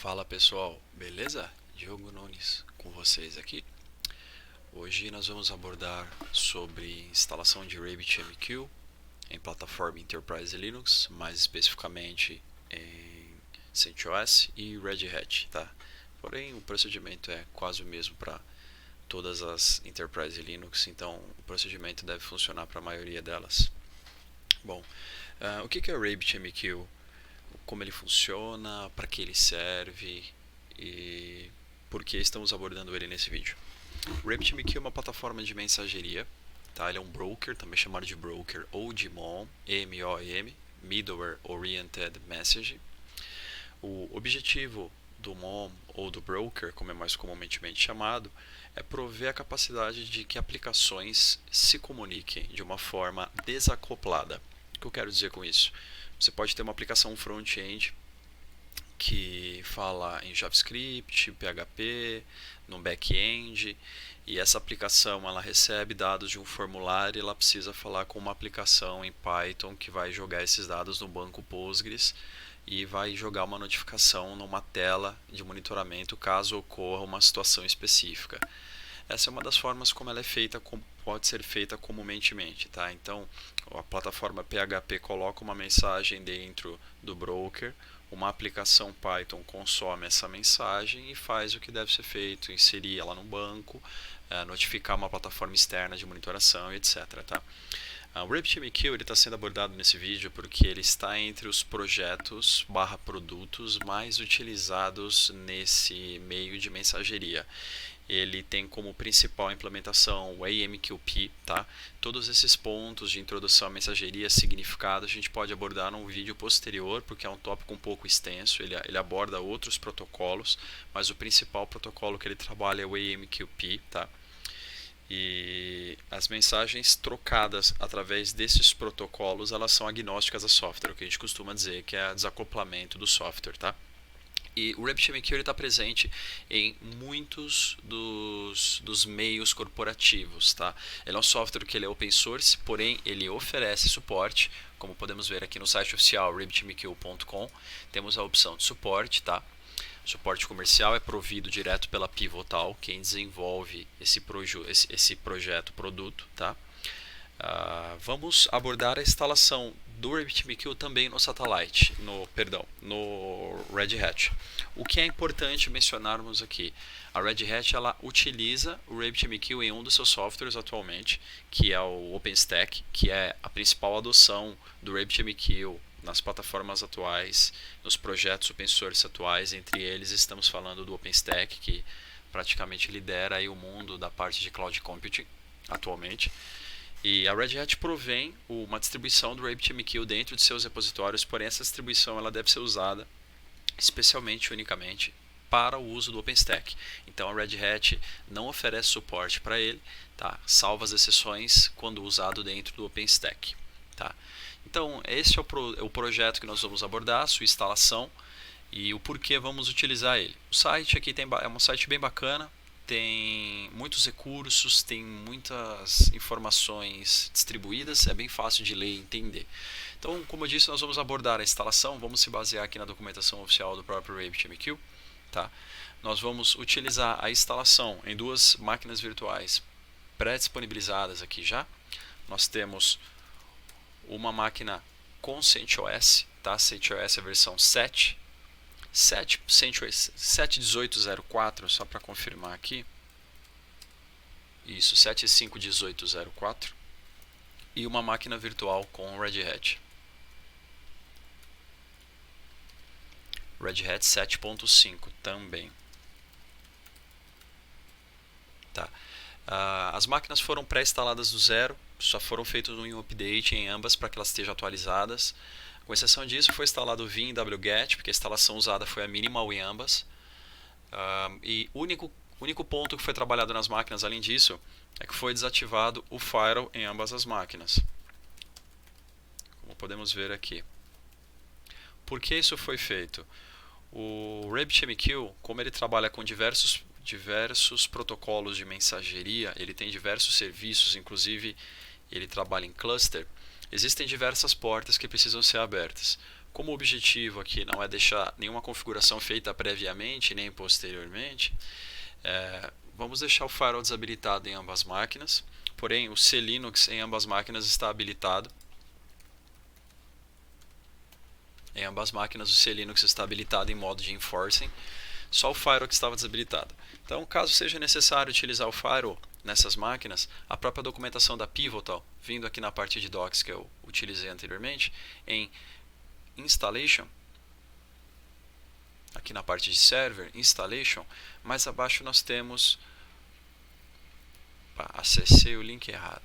Fala pessoal, beleza? Diogo Nunes com vocês aqui. Hoje nós vamos abordar sobre instalação de RabbitMQ em plataforma Enterprise Linux, mais especificamente em CentOS e Red Hat, tá? Porém, o procedimento é quase o mesmo para todas as Enterprise Linux, então o procedimento deve funcionar para a maioria delas. Bom, o que é o RabbitMQ? Como ele funciona, para que ele serve e por que estamos abordando ele nesse vídeo. O RabbitMQ é uma plataforma de mensageria, tá? Ele é um broker, também chamado de broker ou de MOM, M-O-M, Middleware Oriented Message. O objetivo do MOM ou do broker, como é mais comumente chamado, é prover a capacidade de que aplicações se comuniquem de uma forma desacoplada. O que eu quero dizer com isso? Você pode ter uma aplicação front-end que fala em JavaScript, PHP, no back-end, e essa aplicação ela recebe dados de um formulário e ela precisa falar com uma aplicação em Python que vai jogar esses dados no banco Postgres e vai jogar uma notificação numa tela de monitoramento caso ocorra uma situação específica. Essa é uma das formas como ela é feita, pode ser feita comumente, tá? Então, a plataforma PHP coloca uma mensagem dentro do broker, uma aplicação Python consome essa mensagem e faz o que deve ser feito, inserir ela no banco, notificar uma plataforma externa de monitoração, etc. Tá? O RabbitMQ está sendo abordado nesse vídeo porque ele está entre os projetos / produtos mais utilizados nesse meio de mensageria. Ele tem como principal implementação o AMQP, tá? Todos esses pontos de introdução à mensageria, significado, a gente pode abordar num vídeo posterior, porque é um tópico um pouco extenso, ele aborda outros protocolos, mas o principal protocolo que ele trabalha é o AMQP, tá? E as mensagens trocadas através desses protocolos, elas são agnósticas a software, o que a gente costuma dizer que é desacoplamento do software, tá? E o RabbitMQ está presente em muitos dos meios corporativos, tá? Ele é um software que ele é open source, porém ele oferece suporte, como podemos ver aqui no site oficial rabbitmq.com, temos a opção de suporte, tá? O suporte comercial é provido direto pela Pivotal, quem desenvolve esse projeto, produto, tá? Vamos abordar a instalação do RabbitMQ também no Satellite, no Red Hat. O que é importante mencionarmos aqui, a Red Hat ela utiliza o RabbitMQ em um dos seus softwares atualmente, que é o OpenStack, que é a principal adoção do RabbitMQ nas plataformas atuais, nos projetos open source atuais. Entre eles estamos falando do OpenStack, que praticamente lidera aí o mundo da parte de cloud computing atualmente. E a Red Hat provém uma distribuição do RabbitMQ dentro de seus repositórios, porém essa distribuição ela deve ser usada especialmente, unicamente, para o uso do OpenStack. Então a Red Hat não oferece suporte para ele, tá? Salvo as exceções quando usado dentro do OpenStack. Tá? Então esse é o projeto que nós vamos abordar, sua instalação e o porquê vamos utilizar ele. O site aqui é um site bem bacana, tem muitos recursos, tem muitas informações distribuídas, é bem fácil de ler e entender. Então, como eu disse, nós vamos abordar a instalação, vamos se basear aqui na documentação oficial do próprio RabbitMQ. Tá? Nós vamos utilizar a instalação em duas máquinas virtuais pré-disponibilizadas aqui já. Nós temos uma máquina com CentOS, tá? CentOS é a versão 7.18.04, só para confirmar aqui. Isso, 7.5.18.04. E uma máquina virtual com Red Hat. Red Hat 7.5 também. Tá. As máquinas foram pré-instaladas do zero, só foram feitos um update em ambas para que elas estejam atualizadas. Com exceção disso, foi instalado o Vim e wget, porque a instalação usada foi a minimal em ambas. E o único ponto que foi trabalhado nas máquinas, além disso, é que foi desativado o firewall em ambas as máquinas. Como podemos ver aqui. Por que isso foi feito? O RabbitMQ, como ele trabalha com diversos protocolos de mensageria, ele tem diversos serviços, inclusive ele trabalha em cluster, existem diversas portas que precisam ser abertas. Como o objetivo aqui não é deixar nenhuma configuração feita previamente nem posteriormente, vamos deixar o firewall desabilitado em ambas máquinas, porém o CLinux em ambas máquinas está habilitado. Em ambas máquinas o CLinux está habilitado em modo de enforcing, só o firewall que estava desabilitado. Então, caso seja necessário utilizar o firewall nessas máquinas, a própria documentação da Pivotal, vindo aqui na parte de docs que eu utilizei anteriormente, em installation, aqui na parte de server, installation, mais abaixo nós temos, acessei o link errado,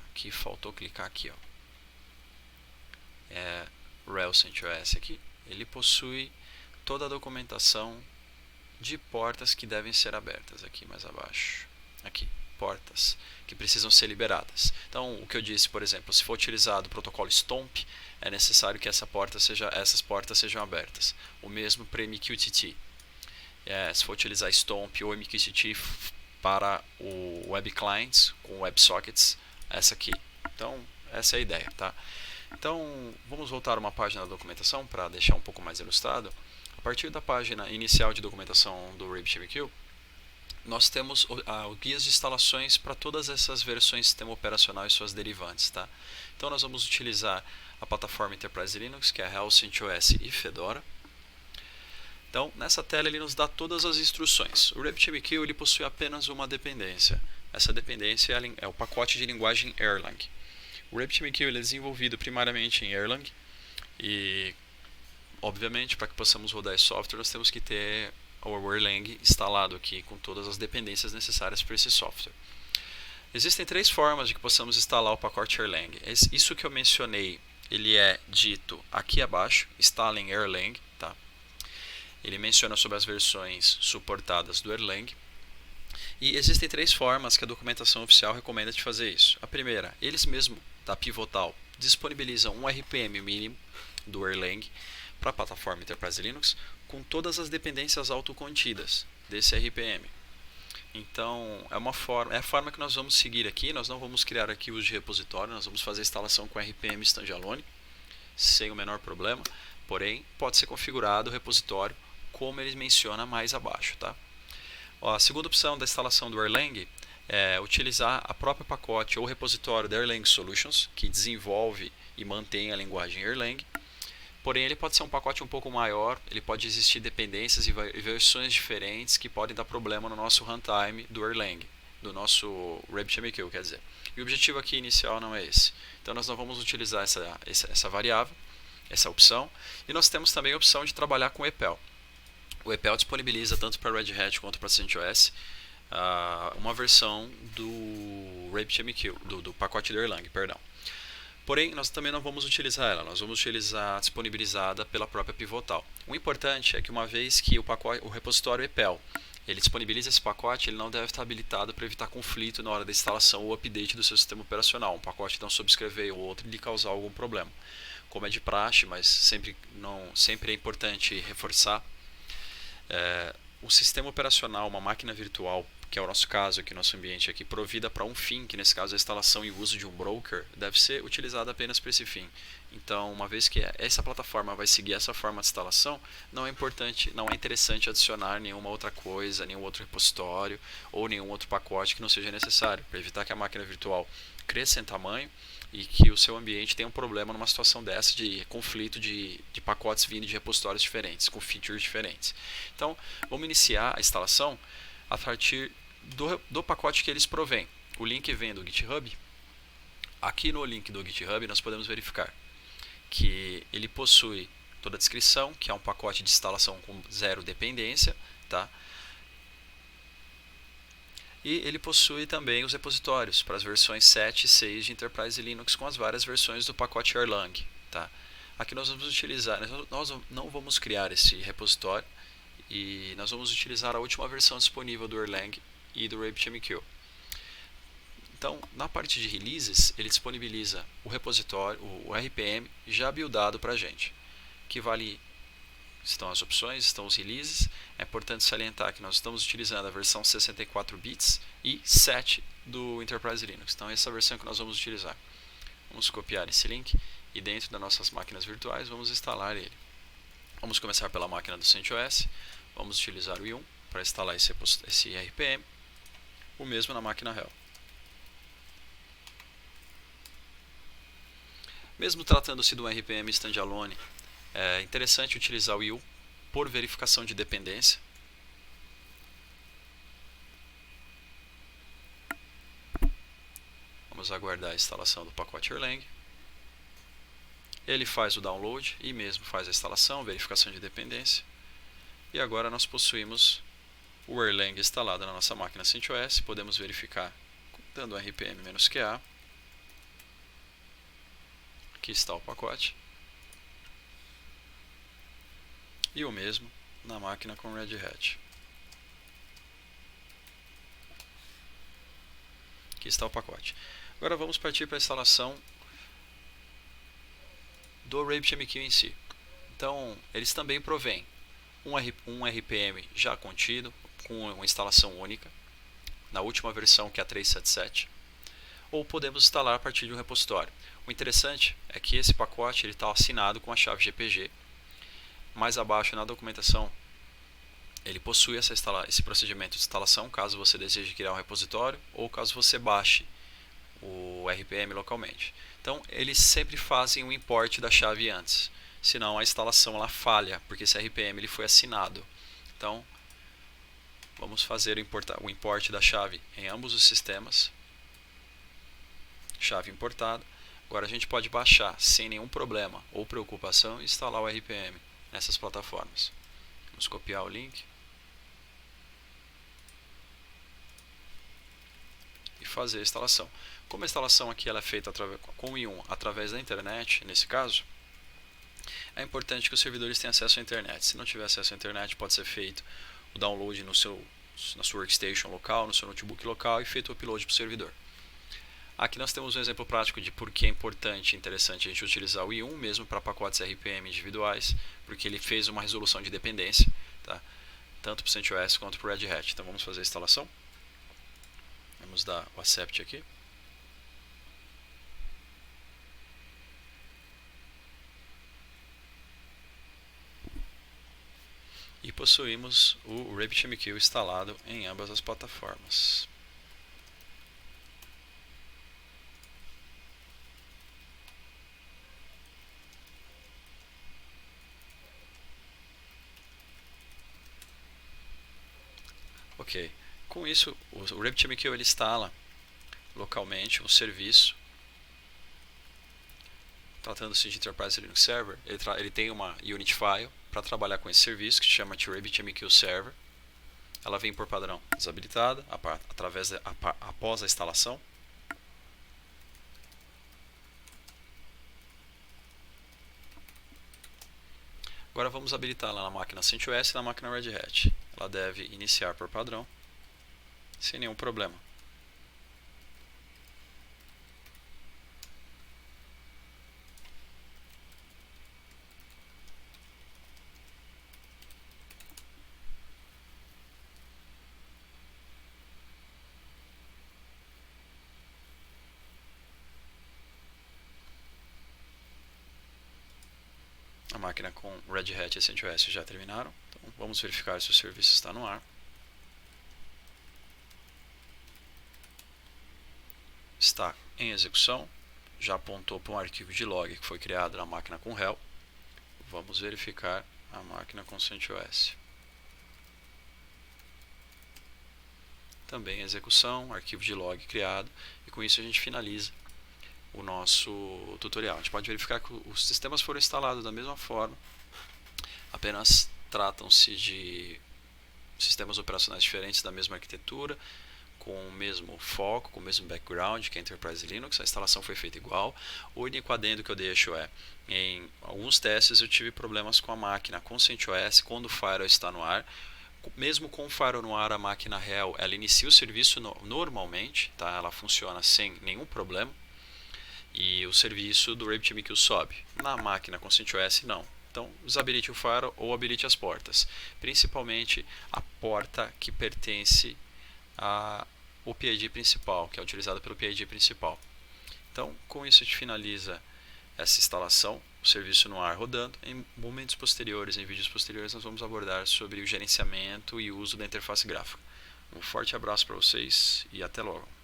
aqui faltou clicar aqui, RHEL CentOS aqui, ele possui toda a documentação de portas que devem ser abertas, aqui mais abaixo, aqui, portas que precisam ser liberadas. Então, o que eu disse, por exemplo, se for utilizado o protocolo STOMP, é necessário que essas portas sejam abertas. O mesmo para MQTT. Se for utilizar STOMP ou MQTT para o Web Clients com WebSockets, essa aqui. Então, essa é a ideia, tá? Então, vamos voltar a uma página da documentação para deixar um pouco mais ilustrado. A partir da página inicial de documentação do RabbitMQ, nós temos o guias de instalações para todas essas versões do sistema operacional e suas derivantes, tá? Então nós vamos utilizar a plataforma Enterprise Linux, que é RHEL CentOS e Fedora. Então nessa tela ele nos dá todas as instruções. O RabbitMQ ele possui apenas uma dependência. Essa dependência é o pacote de linguagem Erlang. O RabbitMQ ele é desenvolvido primariamente em Erlang e, obviamente, para que possamos rodar esse software nós temos que ter o Erlang instalado aqui com todas as dependências necessárias para esse software. Existem três formas de que possamos instalar o pacote Erlang. Isso que eu mencionei, ele é dito aqui abaixo, instalem Erlang, tá? Ele menciona sobre as versões suportadas do Erlang. E existem três formas que a documentação oficial recomenda de fazer isso. A primeira, eles mesmos da Pivotal disponibilizam um RPM mínimo do Erlang para a plataforma Enterprise Linux com todas as dependências autocontidas desse RPM. Então, é a forma que nós vamos seguir aqui. Nós não vamos criar arquivos de repositório, nós vamos fazer a instalação com RPM standalone, sem o menor problema, porém, pode ser configurado o repositório como ele menciona mais abaixo, tá? A segunda opção da instalação do Erlang é utilizar a própria pacote ou repositório da Erlang Solutions, que desenvolve e mantém a linguagem Erlang. Porém, ele pode ser um pacote um pouco maior, ele pode existir dependências e versões diferentes que podem dar problema no nosso runtime do Erlang, do nosso RabbitMQ, quer dizer. E o objetivo aqui inicial não é esse. Então, nós não vamos utilizar essa variável, essa opção. E nós temos também a opção de trabalhar com EPEL. O EPEL disponibiliza tanto para Red Hat quanto para CentOS uma versão do RabbitMQ, do pacote do Erlang, perdão. Porém, nós também não vamos utilizar ela, nós vamos utilizar disponibilizada pela própria Pivotal. O importante é que uma vez que o repositório EPEL ele disponibiliza esse pacote, ele não deve estar habilitado para evitar conflito na hora da instalação ou update do seu sistema operacional. Um pacote não subscrever o outro e lhe causar algum problema. Como é de praxe, mas sempre é importante reforçar, o sistema operacional, uma máquina virtual, que é o nosso caso aqui, nosso ambiente aqui, provida para um fim, que nesse caso é a instalação e uso de um broker, deve ser utilizada apenas para esse fim. Então, uma vez que essa plataforma vai seguir essa forma de instalação, não é interessante adicionar nenhuma outra coisa, nenhum outro repositório ou nenhum outro pacote que não seja necessário, para evitar que a máquina virtual cresça em tamanho e que o seu ambiente tenha um problema numa situação dessa de conflito de pacotes vindo de repositórios diferentes, com features diferentes. Então, vamos iniciar a instalação a partir do pacote que eles provêm. O link vem do GitHub. Aqui no link do GitHub nós podemos verificar que ele possui toda a descrição, que é um pacote de instalação com zero dependência, tá? E ele possui também os repositórios para as versões 7 e 6 de Enterprise Linux com as várias versões do pacote Erlang, tá? Aqui nós vamos utilizar, nós não vamos criar esse repositório e nós vamos utilizar a última versão disponível do Erlang e do RabbitMQ. Então, na parte de releases, ele disponibiliza o repositório, o RPM já buildado para a gente, que vale, estão as opções, estão os releases. É importante salientar que nós estamos utilizando a versão 64 bits e 7 do Enterprise Linux. Então, essa é a versão que nós vamos utilizar. Vamos copiar esse link e dentro das nossas máquinas virtuais vamos instalar ele. Vamos começar pela máquina do CentOS, vamos utilizar o i1 para instalar esse RPM, o mesmo na máquina real. Mesmo tratando-se de um RPM standalone, é interessante utilizar o i1 por verificação de dependência. Vamos aguardar a instalação do pacote Erlang. Ele faz o download e mesmo faz a instalação, verificação de dependência. E agora nós possuímos o Erlang instalado na nossa máquina CentOS. Podemos verificar dando rpm-qa. Aqui está o pacote. E o mesmo na máquina com Red Hat. Aqui está o pacote. Agora vamos partir para a instalação do RabbitMQ em si. Então, eles também provêm um RPM já contido, com uma instalação única, na última versão que é a 377, ou podemos instalar a partir de um repositório. O interessante é que esse pacote está assinado com a chave GPG. Mais abaixo na documentação, ele possui esse procedimento de instalação, caso você deseje criar um repositório, ou caso você baixe o RPM localmente. Então, eles sempre fazem um import da chave antes, senão a instalação ela falha, porque esse RPM ele foi assinado. Então, vamos fazer o import da chave em ambos os sistemas. Chave importada. Agora a gente pode baixar sem nenhum problema ou preocupação e instalar o RPM nessas plataformas. Vamos copiar o link e fazer a instalação. Como a instalação aqui ela é feita com o i1 através da internet, nesse caso, é importante que os servidores tenham acesso à internet. Se não tiver acesso à internet, pode ser feito o download na sua workstation local, no seu notebook local e feito o upload para o servidor. Aqui nós temos um exemplo prático de por que é importante e interessante a gente utilizar o i1 mesmo para pacotes RPM individuais, porque ele fez uma resolução de dependência, tá? Tanto para o CentOS quanto para o Red Hat. Então vamos fazer a instalação. Vamos dar o accept aqui. E possuímos o RabbitMQ instalado em ambas as plataformas. Ok, com isso o RabbitMQ ele instala localmente um serviço. Tratando-se de Enterprise Linux Server, ele tem uma Unit File para trabalhar com esse serviço que se chama RabbitMQ Server. Ela vem por padrão desabilitada após a instalação. Agora vamos habilitá-la na máquina CentOS e na máquina Red Hat. Ela deve iniciar por padrão, sem nenhum problema. A máquina com Red Hat e CentOS já terminaram. Então vamos verificar se o serviço está no ar. Está em execução. Já apontou para um arquivo de log que foi criado na máquina com Hell. Vamos verificar a máquina com CentOS. Também em execução, arquivo de log criado. E com isso a gente finaliza o nosso tutorial. A gente pode verificar que os sistemas foram instalados da mesma forma, apenas tratam-se de sistemas operacionais diferentes da mesma arquitetura, com o mesmo foco, com o mesmo background que a Enterprise Linux. A instalação foi feita igual. O único adendo que eu deixo é, em alguns testes eu tive problemas com a máquina com CentOS quando o Firewall está no ar. Mesmo com o Firewall no ar, a máquina real ela inicia o serviço normalmente, tá? Ela funciona sem nenhum problema. E o serviço do RabbitMQ sobe. Na máquina com CentOS não. Então desabilite o Firewall ou habilite as portas. Principalmente a porta que pertence ao PID principal, que é utilizada pelo PID principal. Então com isso a gente finaliza essa instalação, o serviço no ar rodando. Em momentos posteriores, em vídeos posteriores, nós vamos abordar sobre o gerenciamento e o uso da interface gráfica. Um forte abraço para vocês e até logo.